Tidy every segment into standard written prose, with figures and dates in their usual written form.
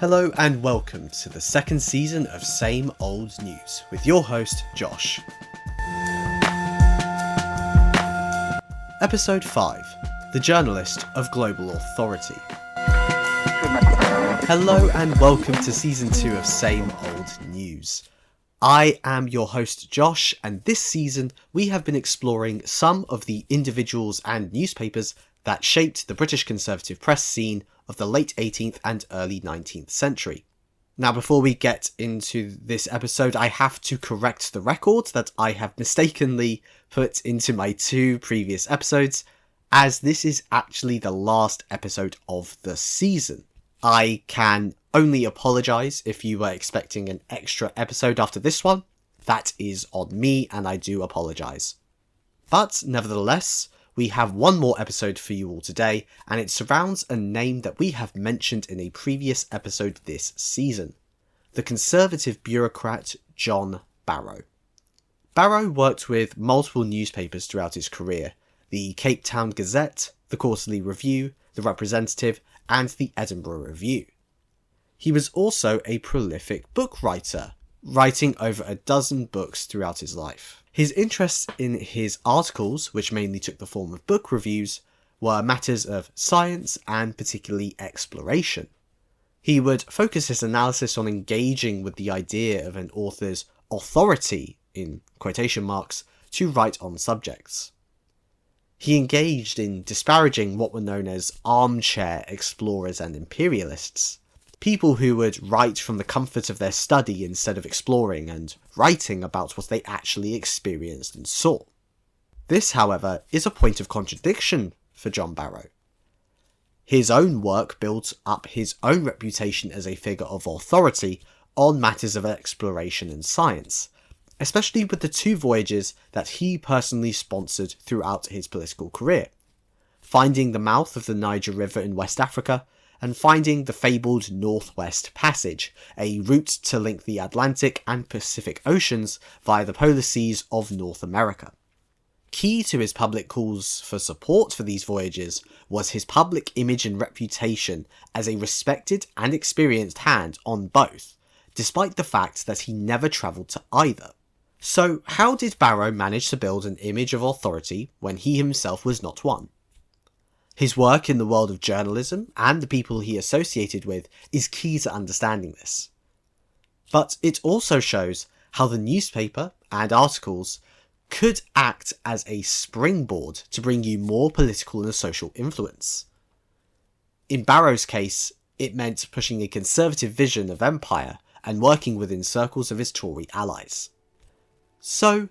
Hello and welcome to the second season of Same Old News with your host Josh. Episode 5, The Journalist of Global Authority. Hello and welcome to Season 2 of Same Old News. I am your host Josh, and this season we have been exploring some of the individuals and newspapers that shaped the British conservative press scene of the late 18th and early 19th century. Now, before we get into this episode, I have to correct the record that I have mistakenly put into my 2 previous episodes, as this is actually the last episode of the season. I can only apologise if you were expecting an extra episode after this one. That is on me, and I do apologise. But nevertheless, we have one more episode for you all today, and it surrounds a name that we have mentioned in a previous episode this season: the conservative bureaucrat John Barrow. Barrow worked with multiple newspapers throughout his career: the Cape Town Gazette, the Quarterly Review, the Representative, and the Edinburgh Review. He was also a prolific book writer, writing over a dozen books throughout his life. His interests in his articles, which mainly took the form of book reviews, were matters of science and particularly exploration. He would focus his analysis on engaging with the idea of an author's authority, in quotation marks, to write on subjects. He engaged in disparaging what were known as armchair explorers and imperialists, people who would write from the comfort of their study instead of exploring and writing about what they actually experienced and saw. This, however, is a point of contradiction for John Barrow. His own work built up his own reputation as a figure of authority on matters of exploration and science, especially with the 2 voyages that he personally sponsored throughout his political career: finding the mouth of the Niger River in West Africa, and finding the fabled Northwest Passage, a route to link the Atlantic and Pacific Oceans via the polar seas of North America. Key to his public calls for support for these voyages was his public image and reputation as a respected and experienced hand on both, despite the fact that he never travelled to either. So how did Barrow manage to build an image of authority when he himself was not one? His work in the world of journalism and the people he associated with is key to understanding this. But it also shows how the newspaper and articles could act as a springboard to bring you more political and social influence. In Barrow's case, it meant pushing a conservative vision of empire and working within circles of his Tory allies. So,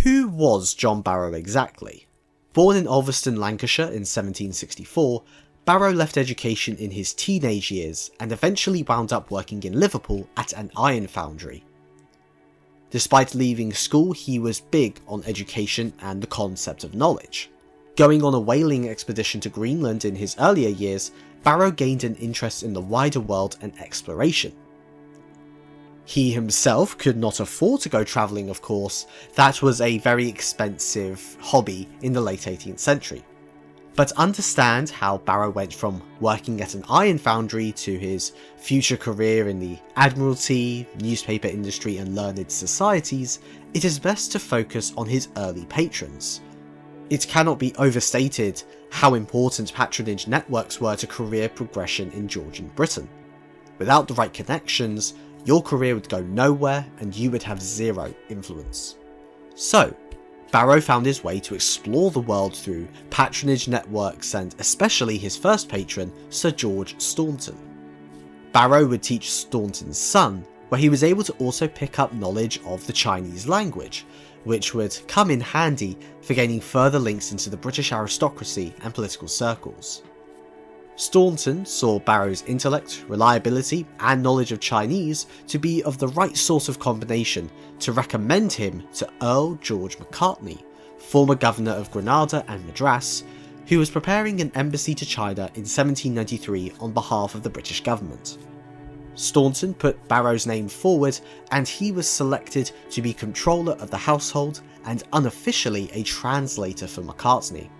who was John Barrow exactly? Born in Ulverston, Lancashire in 1764, Barrow left education in his teenage years and eventually wound up working in Liverpool at an iron foundry. Despite leaving school, he was big on education and the concept of knowledge. Going on a whaling expedition to Greenland in his earlier years, Barrow gained an interest in the wider world and exploration. He himself could not afford to go travelling, of course. That was a very expensive hobby in the late 18th century. But understand how Barrow went from working at an iron foundry to his future career in the Admiralty, newspaper industry and learned societies, it is best to focus on his early patrons. It cannot be overstated how important patronage networks were to career progression in Georgian Britain. Without the right connections, your career would go nowhere and you would have zero influence. So, Barrow found his way to explore the world through patronage networks and especially his first patron, Sir George Staunton. Barrow would teach Staunton's son, where he was able to also pick up knowledge of the Chinese language, which would come in handy for gaining further links into the British aristocracy and political circles. Staunton saw Barrow's intellect, reliability, and knowledge of Chinese to be of the right sort of combination to recommend him to Earl George Macartney, former governor of Granada and Madras, who was preparing an embassy to China in 1793 on behalf of the British government. Staunton put Barrow's name forward, and he was selected to be controller of the household and unofficially a translator for Macartney.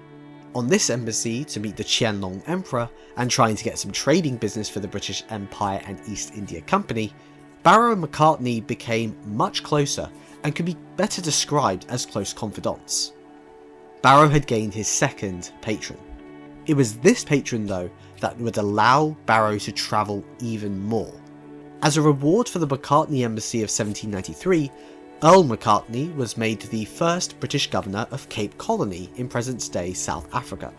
On this embassy to meet the Qianlong Emperor and trying to get some trading business for the British Empire and East India Company, Barrow and Macartney became much closer and could be better described as close confidants. Barrow had gained his second patron. It was this patron though that would allow Barrow to travel even more. As a reward for the Macartney embassy of 1793, Earl Macartney was made the first British governor of Cape Colony in present-day South Africa.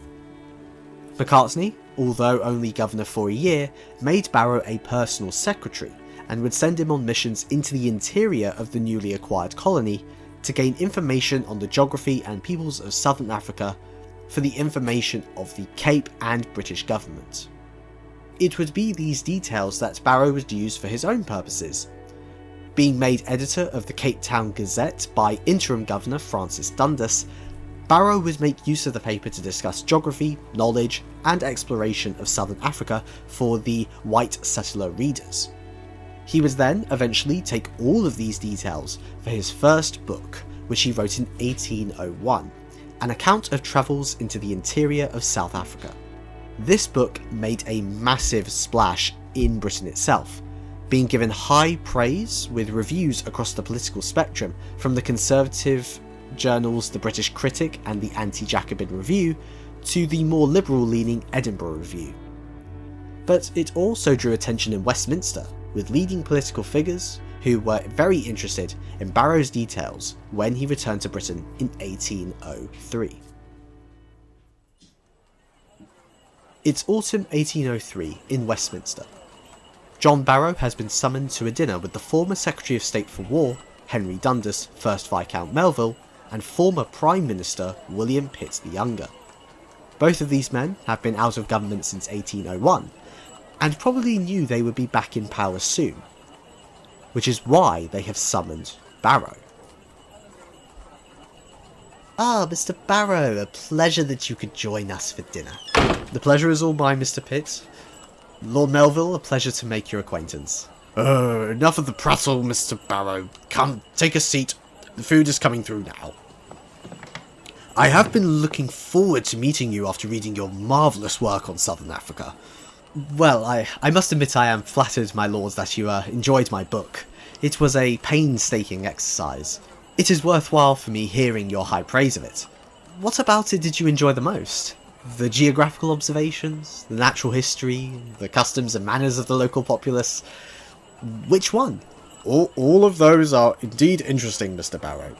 Macartney, although only governor for a year, made Barrow a personal secretary and would send him on missions into the interior of the newly acquired colony to gain information on the geography and peoples of southern Africa for the information of the Cape and British government. It would be these details that Barrow would use for his own purposes. Being made editor of the Cape Town Gazette by interim governor Francis Dundas, Barrow would make use of the paper to discuss geography, knowledge, and exploration of southern Africa for the white settler readers. He would then eventually take all of these details for his first book, which he wrote in 1801, an account of travels into the interior of South Africa. This book made a massive splash in Britain itself, being given high praise with reviews across the political spectrum from the conservative journals The British Critic and the Anti-Jacobin Review to the more liberal-leaning Edinburgh Review. But it also drew attention in Westminster, with leading political figures who were very interested in Barrow's details when he returned to Britain in 1803. It's autumn 1803 in Westminster. John Barrow has been summoned to a dinner with the former Secretary of State for War, Henry Dundas, 1st Viscount Melville, and former Prime Minister William Pitt the Younger. Both of these men have been out of government since 1801, and probably knew they would be back in power soon, which is why they have summoned Barrow. Ah, Mr. Barrow, a pleasure that you could join us for dinner. The pleasure is all mine, Mr. Pitt. Lord Melville, a pleasure to make your acquaintance. Enough of the prattle, Mr. Barrow. Come, take a seat. The food is coming through now. I have been looking forward to meeting you after reading your marvellous work on Southern Africa. Well, I must admit I am flattered, my lords, that you enjoyed my book. It was a painstaking exercise. It is worthwhile for me hearing your high praise of it. What about it did you enjoy the most? The geographical observations, the natural history, the customs and manners of the local populace? Which one? All of those are indeed interesting, Mr. Barrow.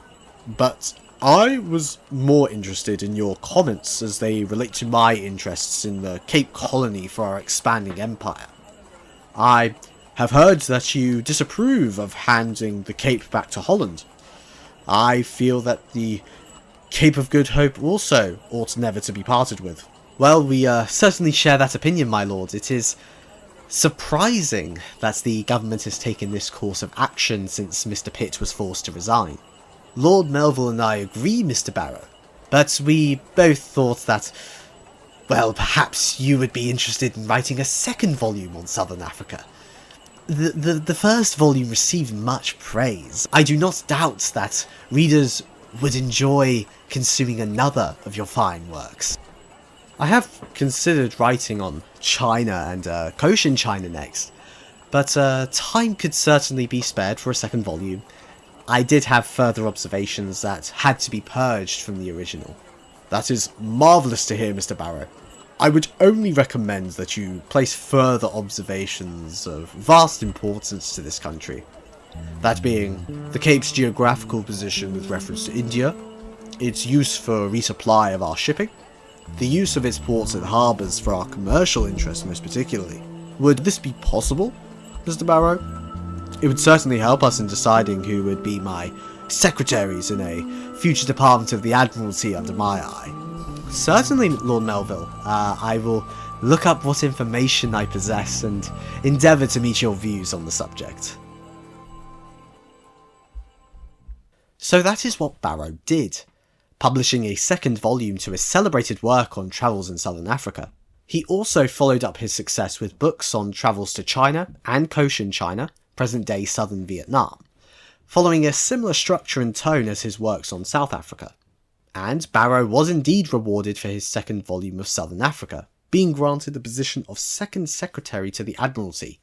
But I was more interested in your comments as they relate to my interests in the Cape Colony for our expanding empire. I have heard that you disapprove of handing the Cape back to Holland. I feel that the Cape of Good Hope also ought never to be parted with. Well, we certainly share that opinion, my lord. It is surprising that the government has taken this course of action since Mr. Pitt was forced to resign. Lord Melville and I agree, Mr. Barrow, but we both thought that, well, perhaps you would be interested in writing a second volume on Southern Africa. The first volume received much praise. I do not doubt that readers would enjoy consuming another of your fine works. I have considered writing on China and Cochin China next, but time could certainly be spared for a second volume. I did have further observations that had to be purged from the original. That is marvellous to hear, Mr. Barrow. I would only recommend that you place further observations of vast importance to this country. That being, the Cape's geographical position with reference to India, its use for resupply of our shipping, the use of its ports and harbours for our commercial interests most particularly. Would this be possible, Mr. Barrow? It would certainly help us in deciding who would be my secretaries in a future department of the Admiralty under my eye. Certainly, Lord Melville. I will look up what information I possess and endeavour to meet your views on the subject. So that is what Barrow did, publishing a second volume to his celebrated work on travels in southern Africa. He also followed up his success with books on travels to China and Cochin China, present-day southern Vietnam, following a similar structure and tone as his works on South Africa. And Barrow was indeed rewarded for his second volume of Southern Africa, being granted the position of Second Secretary to the Admiralty,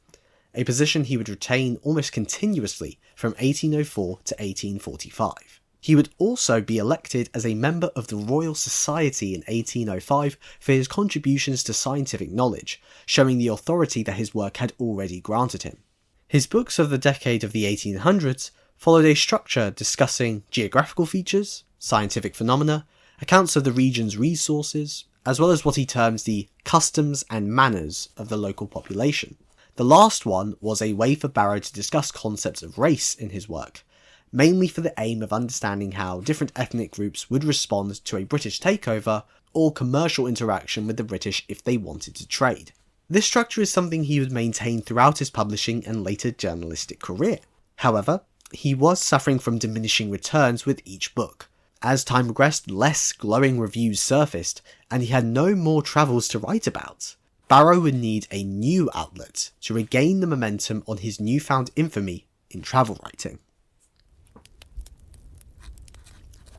a position he would retain almost continuously from 1804 to 1845. He would also be elected as a member of the Royal Society in 1805 for his contributions to scientific knowledge, showing the authority that his work had already granted him. His books of the decade of the 1800s followed a structure discussing geographical features, scientific phenomena, accounts of the region's resources, as well as what he terms the customs and manners of the local population. The last one was a way for Barrow to discuss concepts of race in his work, mainly for the aim of understanding how different ethnic groups would respond to a British takeover or commercial interaction with the British if they wanted to trade. This structure is something he would maintain throughout his publishing and later journalistic career. However, he was suffering from diminishing returns with each book. As time progressed, less glowing reviews surfaced, and he had no more travels to write about. Barrow would need a new outlet to regain the momentum on his newfound infamy in travel writing.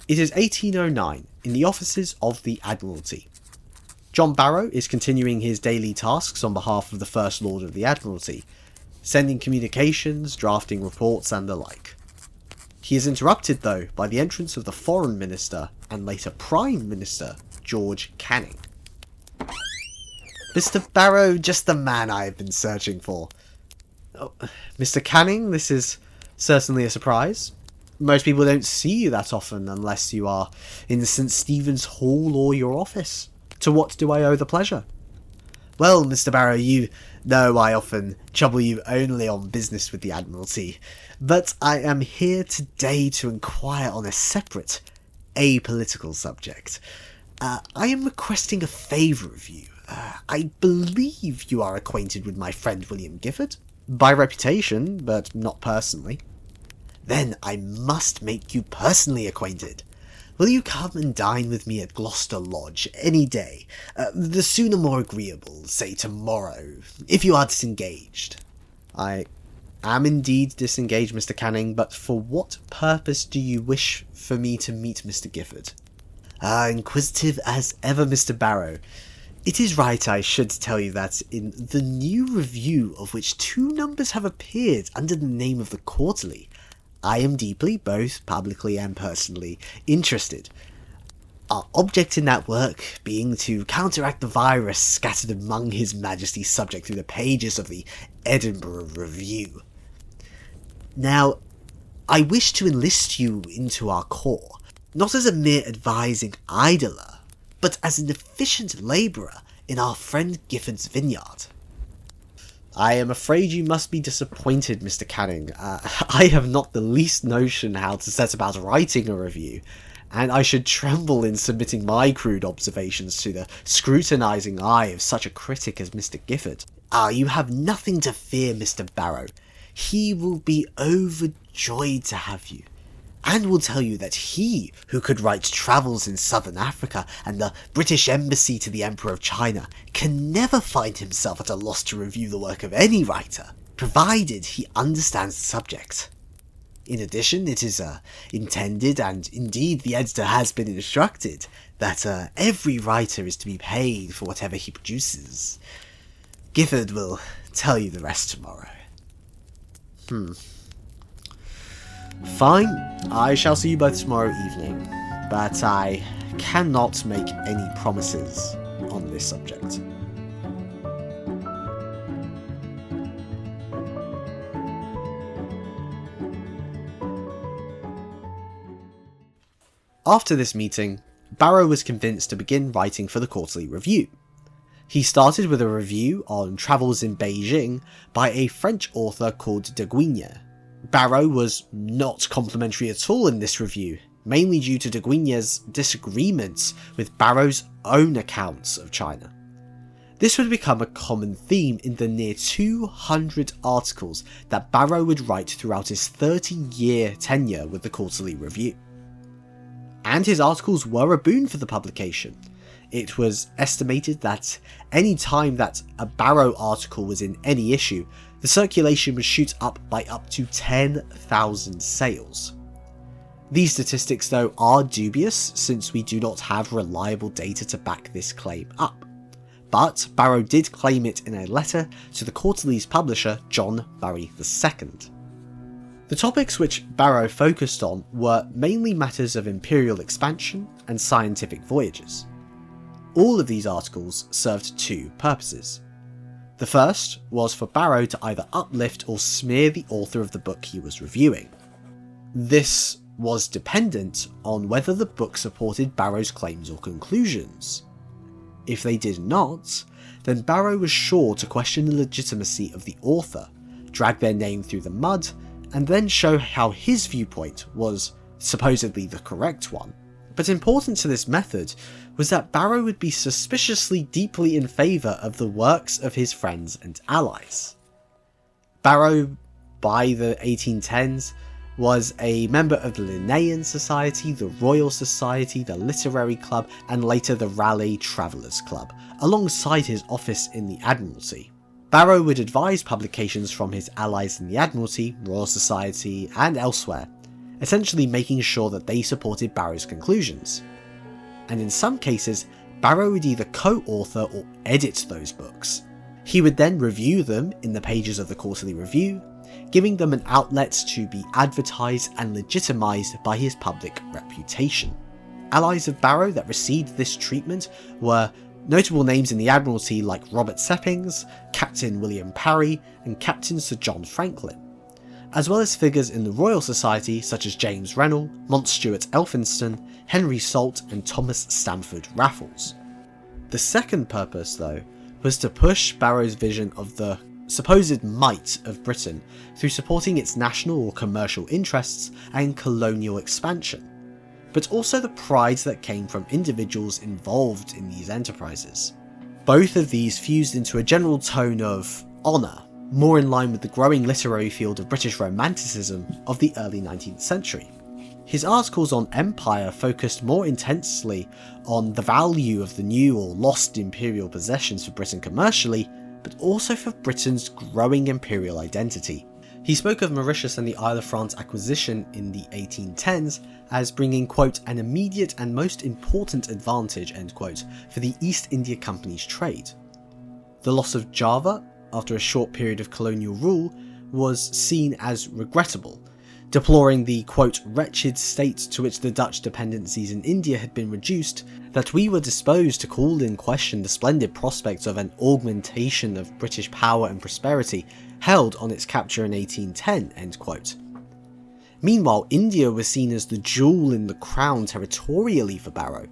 It is 1809 in the offices of the Admiralty. John Barrow is continuing his daily tasks on behalf of the First Lord of the Admiralty, sending communications, drafting reports and the like. He is interrupted though by the entrance of the Foreign Minister and later Prime Minister George Canning. Mr. Barrow, just the man I have been searching for. Oh, Mr. Canning, this is certainly a surprise. Most people don't see you that often unless you are in St. Stephen's Hall or your office. To what do I owe the pleasure? Well, Mr. Barrow, you know I often trouble you only on business with the Admiralty, but I am here today to inquire on a separate, apolitical subject. I am requesting a favour of you. I believe you are acquainted with my friend William Gifford? By reputation, but not personally. Then I must make you personally acquainted. Will you come and dine with me at Gloucester Lodge any day? The sooner more agreeable, say tomorrow, if you are disengaged. I am indeed disengaged, Mr. Canning, but for what purpose do you wish for me to meet Mr. Gifford? Inquisitive as ever, Mr. Barrow. It is right I should tell you that in the new review, of which 2 numbers have appeared under the name of the Quarterly, I am deeply, both publicly and personally, interested. Our object in that work being to counteract the virus scattered among His Majesty's subject through the pages of the Edinburgh Review. Now, I wish to enlist you into our corps, not as a mere advising idler, but as an efficient labourer in our friend Gifford's vineyard. I am afraid you must be disappointed, Mr. Canning. I have not the least notion how to set about writing a review, and I should tremble in submitting my crude observations to the scrutinising eye of such a critic as Mr. Gifford. You have nothing to fear, Mr. Barrow. He will be overjoyed to have you, and will tell you that he, who could write travels in southern Africa and the British Embassy to the Emperor of China, can never find himself at a loss to review the work of any writer, provided he understands the subject. In addition, it is intended, and indeed the editor has been instructed, that every writer is to be paid for whatever he produces. Gifford will tell you the rest tomorrow. Fine, I shall see you both tomorrow evening, but I cannot make any promises on this subject. After this meeting, Barrow was convinced to begin writing for the Quarterly Review. He started with a review on travels in Beijing by a French author called de Guigné. Barrow was not complimentary at all in this review, mainly due to de Guigné's disagreements with Barrow's own accounts of China. This would become a common theme in the near 200 articles that Barrow would write throughout his 30-year tenure with the Quarterly Review. And his articles were a boon for the publication. It was estimated that any time that a Barrow article was in any issue, the circulation would shoot up by up to 10,000 sales. These statistics though are dubious, since we do not have reliable data to back this claim up. But Barrow did claim it in a letter to the Quarterly's publisher John Bury II. The topics which Barrow focused on were mainly matters of imperial expansion and scientific voyages. All of these articles served two purposes. The first was for Barrow to either uplift or smear the author of the book he was reviewing. This was dependent on whether the book supported Barrow's claims or conclusions. If they did not, then Barrow was sure to question the legitimacy of the author, drag their name through the mud, and then show how his viewpoint was supposedly the correct one. But important to this method was that Barrow would be suspiciously deeply in favour of the works of his friends and allies. Barrow, by the 1810s, was a member of the Linnaean Society, the Royal Society, the Literary Club, and later the Raleigh Travellers Club, alongside his office in the Admiralty. Barrow would advise publications from his allies in the Admiralty, Royal Society, and elsewhere, essentially making sure that they supported Barrow's conclusions. And in some cases, Barrow would either co-author or edit those books. He would then review them in the pages of the Quarterly Review, giving them an outlet to be advertised and legitimised by his public reputation. Allies of Barrow that received this treatment were notable names in the Admiralty like Robert Seppings, Captain William Parry, and Captain Sir John Franklin, as well as figures in the Royal Society such as James Rennell, Montstuart Elphinston, Henry Salt, and Thomas Stamford Raffles. The second purpose, though, was to push Barrow's vision of the supposed might of Britain through supporting its national or commercial interests and colonial expansion, but also the pride that came from individuals involved in these enterprises. Both of these fused into a general tone of honour, more in line with the growing literary field of British Romanticism of the early 19th century. His articles on empire focused more intensely on the value of the new or lost imperial possessions for Britain commercially, but also for Britain's growing imperial identity. He spoke of Mauritius and the Isle of France acquisition in the 1810s as bringing, quote, an immediate and most important advantage, end quote, for the East India Company's trade. The loss of Java, after a short period of colonial rule, was seen as regrettable, deploring the, quote, wretched state to which the Dutch dependencies in India had been reduced, that we were disposed to call in question the splendid prospects of an augmentation of British power and prosperity held on its capture in 1810, end quote. Meanwhile, India was seen as the jewel in the crown territorially for Barrow,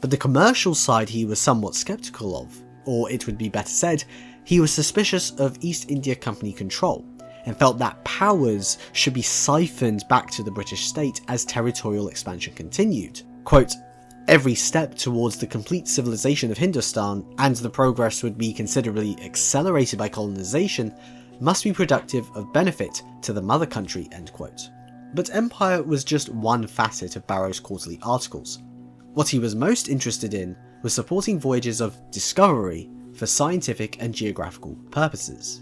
but the commercial side he was somewhat sceptical of, or it would be better said, he was suspicious of East India Company control, and felt that powers should be siphoned back to the British state as territorial expansion continued. Quote, every step towards the complete civilization of Hindustan, and the progress would be considerably accelerated by colonisation, must be productive of benefit to the mother country, end quote. But empire was just one facet of Barrow's quarterly articles. What he was most interested in was supporting voyages of discovery for scientific and geographical purposes.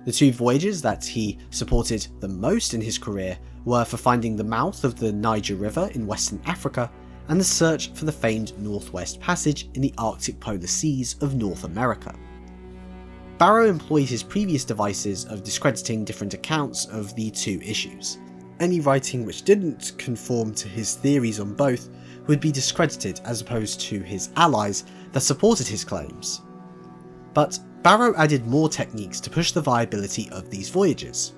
The two voyages that he supported the most in his career were for finding the mouth of the Niger River in Western Africa and the search for the famed Northwest Passage in the Arctic polar seas of North America. Barrow employed his previous devices of discrediting different accounts of the two issues. Any writing which didn't conform to his theories on both would be discredited, as opposed to his allies that supported his claims. But Barrow added more techniques to push the viability of these voyages.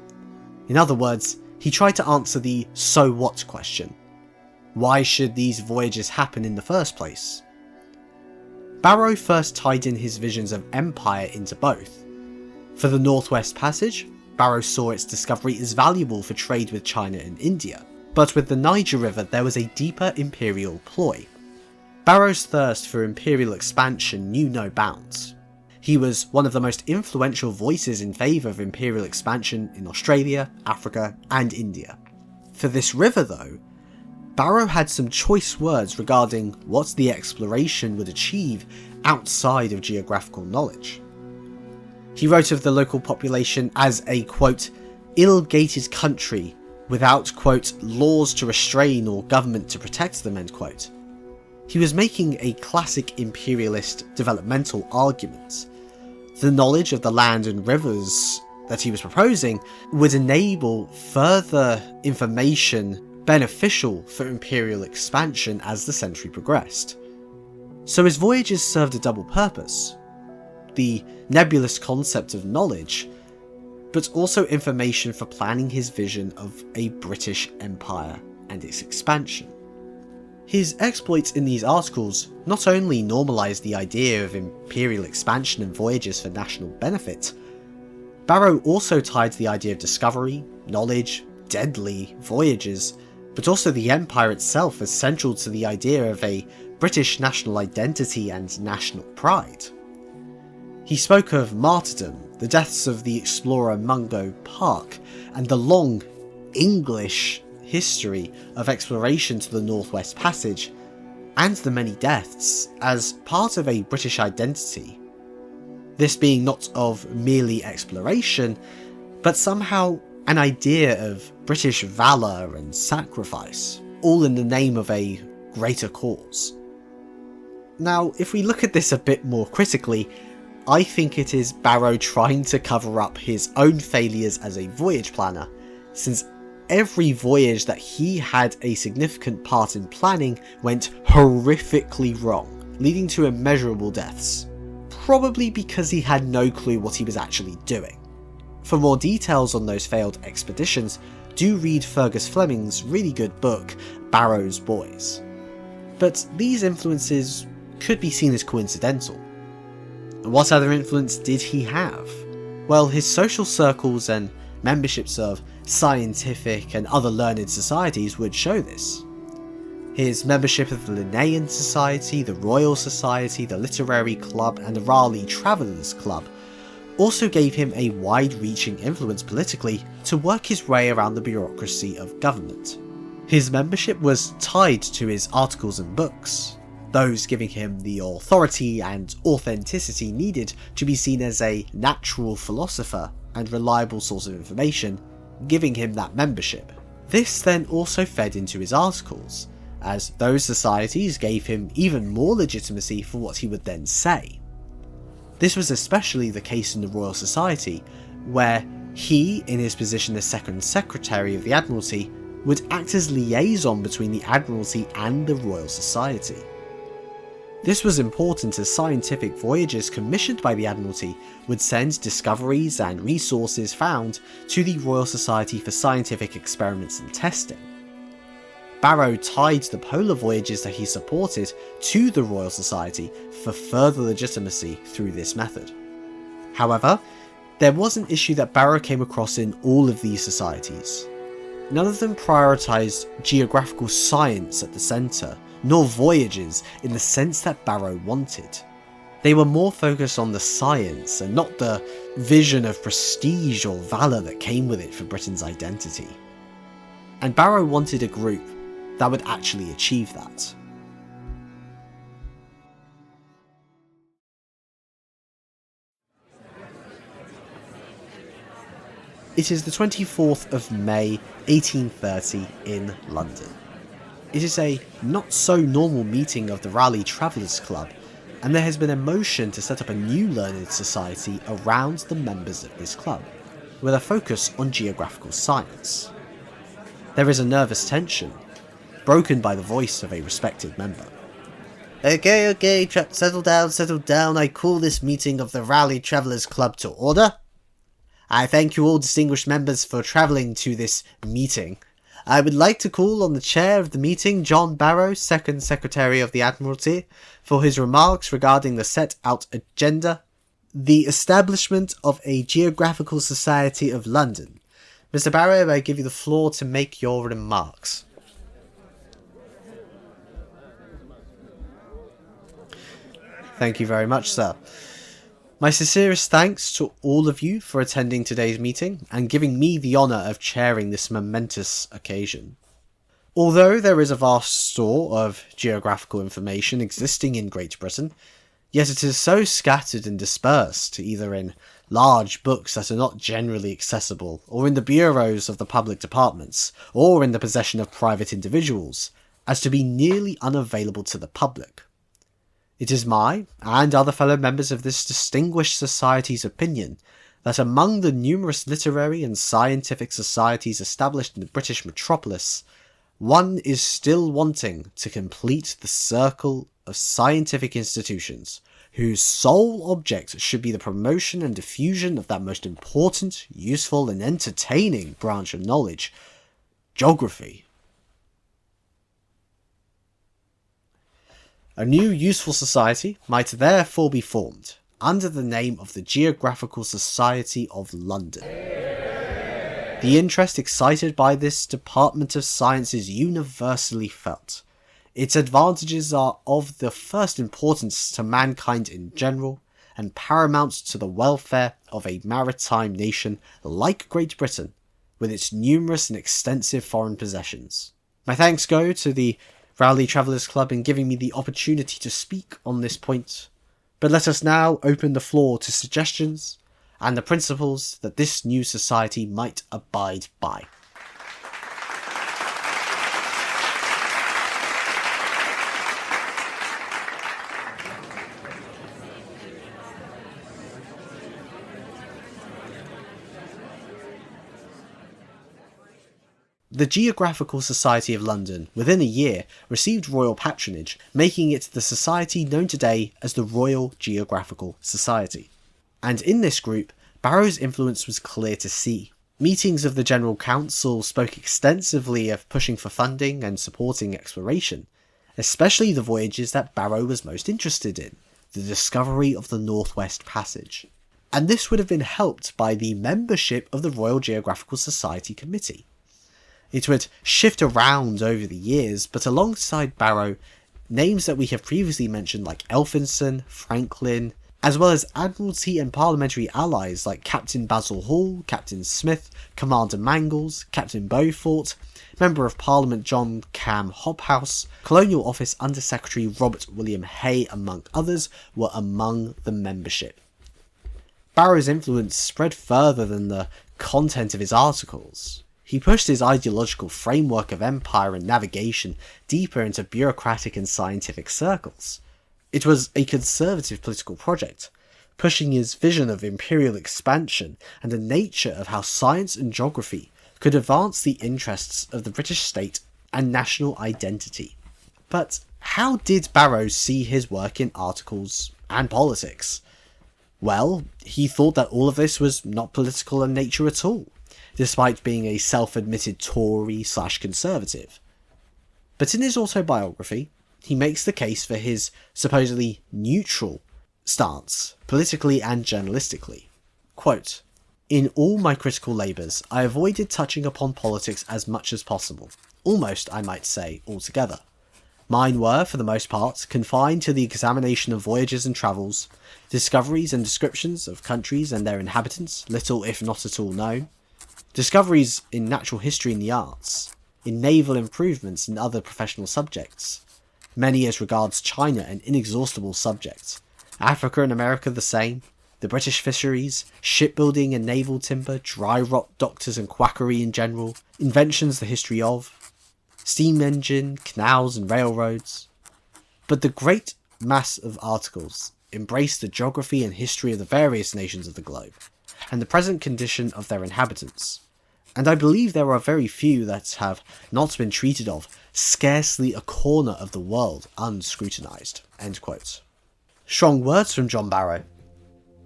In other words, he tried to answer the so what question. Why should these voyages happen in the first place? Barrow first tied in his visions of empire into both. For the Northwest Passage, Barrow saw its discovery as valuable for trade with China and India, but with the Niger River there was a deeper imperial ploy. Barrow's thirst for imperial expansion knew no bounds. He was one of the most influential voices in favour of imperial expansion in Australia, Africa, and India. For this river though, Barrow had some choice words regarding what the exploration would achieve outside of geographical knowledge. He wrote of the local population as a, quote, ill-gated country without, quote, laws to restrain or government to protect them, end quote. He was making a classic imperialist developmental argument. The knowledge of the land and rivers that he was proposing would enable further information beneficial for imperial expansion as the century progressed. So his voyages served a double purpose: the nebulous concept of knowledge, but also information for planning his vision of a British Empire and its expansion. His exploits in these articles not only normalised the idea of imperial expansion and voyages for national benefit, Barrow also tied the idea of discovery, knowledge, deadly voyages, but also the empire itself as central to the idea of a British national identity and national pride. He spoke of martyrdom, the deaths of the explorer Mungo Park, and the long English history of exploration to the Northwest Passage, and the many deaths, as part of a British identity. This being not of merely exploration, but somehow an idea of British valour and sacrifice, all in the name of a greater cause. Now, if we look at this a bit more critically, I think it is Barrow trying to cover up his own failures as a voyage planner, since every voyage that he had a significant part in planning went horrifically wrong, leading to immeasurable deaths, probably because he had no clue what he was actually doing. For more details on those failed expeditions, do read Fergus Fleming's really good book, Barrow's Boys. But these influences could be seen as coincidental. What other influence did he have? Well, his social circles and memberships of scientific and other learned societies would show this. His membership of the Linnean Society, the Royal Society, the Literary Club, and the Raleigh Travellers Club also gave him a wide-reaching influence politically to work his way around the bureaucracy of government. His membership was tied to his articles and books, those giving him the authority and authenticity needed to be seen as a natural philosopher and reliable source of information, giving him that membership. This then also fed into his articles, as those societies gave him even more legitimacy for what he would then say. This was especially the case in the Royal Society, where he, in his position as Second Secretary of the Admiralty, would act as liaison between the Admiralty and the Royal Society. This was important as scientific voyages commissioned by the Admiralty would send discoveries and resources found to the Royal Society for scientific experiments and testing. Barrow tied the polar voyages that he supported to the Royal Society for further legitimacy through this method. However, there was an issue that Barrow came across in all of these societies. None of them prioritised geographical science at the centre, nor voyages in the sense that Barrow wanted. They were more focused on the science and not the vision of prestige or valour that came with it for Britain's identity. And Barrow wanted a group that would actually achieve that. It is the 24th of May 1830 in London. It is a not so normal meeting of the Raleigh Travellers Club, and there has been a motion to set up a new learned society around the members of this club, with a focus on geographical science. There is a nervous tension, broken by the voice of a respected member. Okay, settle down, I call this meeting of the Raleigh Travellers Club to order. I thank you all distinguished members for travelling to this meeting. I would like to call on the chair of the meeting, John Barrow, Second Secretary of the Admiralty, for his remarks regarding the set out agenda, the establishment of a Geographical Society of London. Mr. Barrow, I give you the floor to make your remarks. Thank you very much, sir. My sincerest thanks to all of you for attending today's meeting and giving me the honour of chairing this momentous occasion. Although there is a vast store of geographical information existing in Great Britain, yet it is so scattered and dispersed, either in large books that are not generally accessible, or in the bureaus of the public departments, or in the possession of private individuals, as to be nearly unavailable to the public. It is my, and other fellow members of this distinguished society's opinion, that among the numerous literary and scientific societies established in the British metropolis, one is still wanting to complete the circle of scientific institutions, whose sole object should be the promotion and diffusion of that most important, useful, and entertaining branch of knowledge, geography. A new useful society might therefore be formed, under the name of the Geographical Society of London. The interest excited by this department of science is universally felt. Its advantages are of the first importance to mankind in general, and paramount to the welfare of a maritime nation like Great Britain, with its numerous and extensive foreign possessions. My thanks go to the Rowley Travellers Club in giving me the opportunity to speak on this point, but let us now open the floor to suggestions and the principles that this new society might abide by. The Geographical Society of London, within a year, received royal patronage, making it the society known today as the Royal Geographical Society. And in this group, Barrow's influence was clear to see. Meetings of the General Council spoke extensively of pushing for funding and supporting exploration, especially the voyages that Barrow was most interested in, the discovery of the Northwest Passage. And this would have been helped by the membership of the Royal Geographical Society Committee. It would shift around over the years, but alongside Barrow, names that we have previously mentioned like Elphinstone, Franklin, as well as Admiralty and parliamentary allies like Captain Basil Hall, Captain Smith, Commander Mangles, Captain Beaufort, Member of Parliament John Cam Hobhouse, Colonial Office Under Secretary Robert William Hay, among others, were among the membership. Barrow's influence spread further than the content of his articles. He pushed his ideological framework of empire and navigation deeper into bureaucratic and scientific circles. It was a conservative political project, pushing his vision of imperial expansion and the nature of how science and geography could advance the interests of the British state and national identity. But how did Barrow see his work in articles and politics? Well, he thought that all of this was not political in nature at all, despite being a self-admitted Tory/conservative. But in his autobiography, he makes the case for his supposedly neutral stance, politically and journalistically. Quote, "In all my critical labours, I avoided touching upon politics as much as possible, almost, I might say, altogether. Mine were, for the most part, confined to the examination of voyages and travels, discoveries and descriptions of countries and their inhabitants, little if not at all known, discoveries in natural history and the arts, in naval improvements and other professional subjects, many as regards China an inexhaustible subject, Africa and America the same, the British fisheries, shipbuilding and naval timber, dry rot doctors and quackery in general, inventions the history of, steam engine, canals and railroads. But the great mass of articles embraced the geography and history of the various nations of the globe, and the present condition of their inhabitants, and I believe there are very few that have not been treated of scarcely a corner of the world unscrutinised." End quote. Strong words from John Barrow,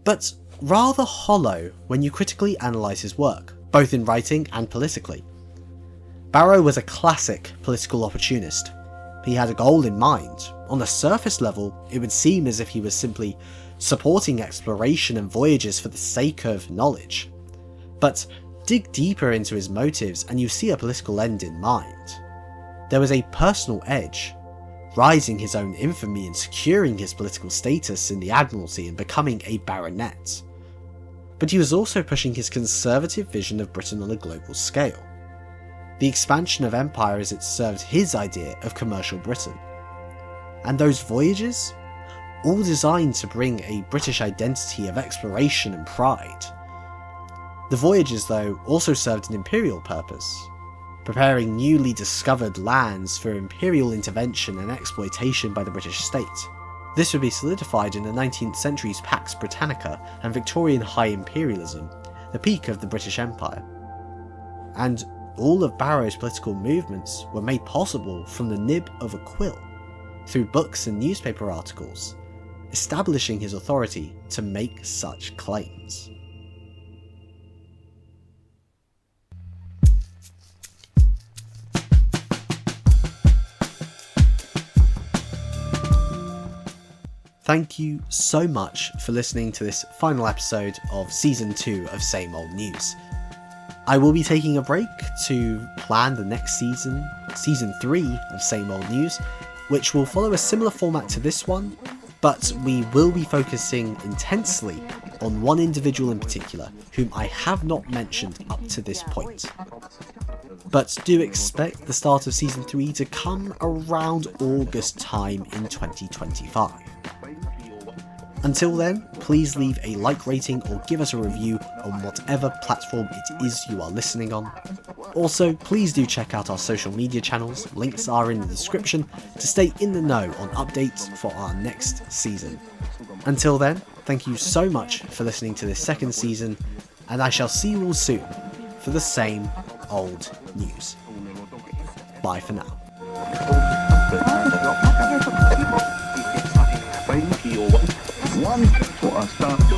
but rather hollow when you critically analyse his work, both in writing and politically. Barrow was a classic political opportunist. He had a goal in mind. On the surface level, it would seem as if he was simply supporting exploration and voyages for the sake of knowledge. But dig deeper into his motives and you see a political end in mind. There was a personal edge. rising his own infamy and securing his political status in the Admiralty and becoming a baronet. But he was also pushing his conservative vision of Britain on a global scale. The expansion of empire as it served his idea of commercial Britain. And those voyages? All designed to bring a British identity of exploration and pride. The voyages, though, also served an imperial purpose, preparing newly discovered lands for imperial intervention and exploitation by the British state. This would be solidified in the 19th century's Pax Britannica and Victorian high imperialism, the peak of the British Empire. And all of Barrow's political movements were made possible from the nib of a quill, through books and newspaper articles, establishing his authority to make such claims. Thank you so much for listening to this final episode of Season 2 of Same Old News. I will be taking a break to plan the next season, Season 3 of Same Old News, which will follow a similar format to this one, but we will be focusing intensely on one individual in particular, whom I have not mentioned up to this point. But do expect the start of Season 3 to come around August time in 2025. Until then, please leave a like rating or give us a review on whatever platform it is you are listening on. Also, please do check out our social media channels, links are in the description, to stay in the know on updates for our next season. Until then, thank you so much for listening to this second season, and I shall see you all soon for the same old news. Bye for now. One for a start.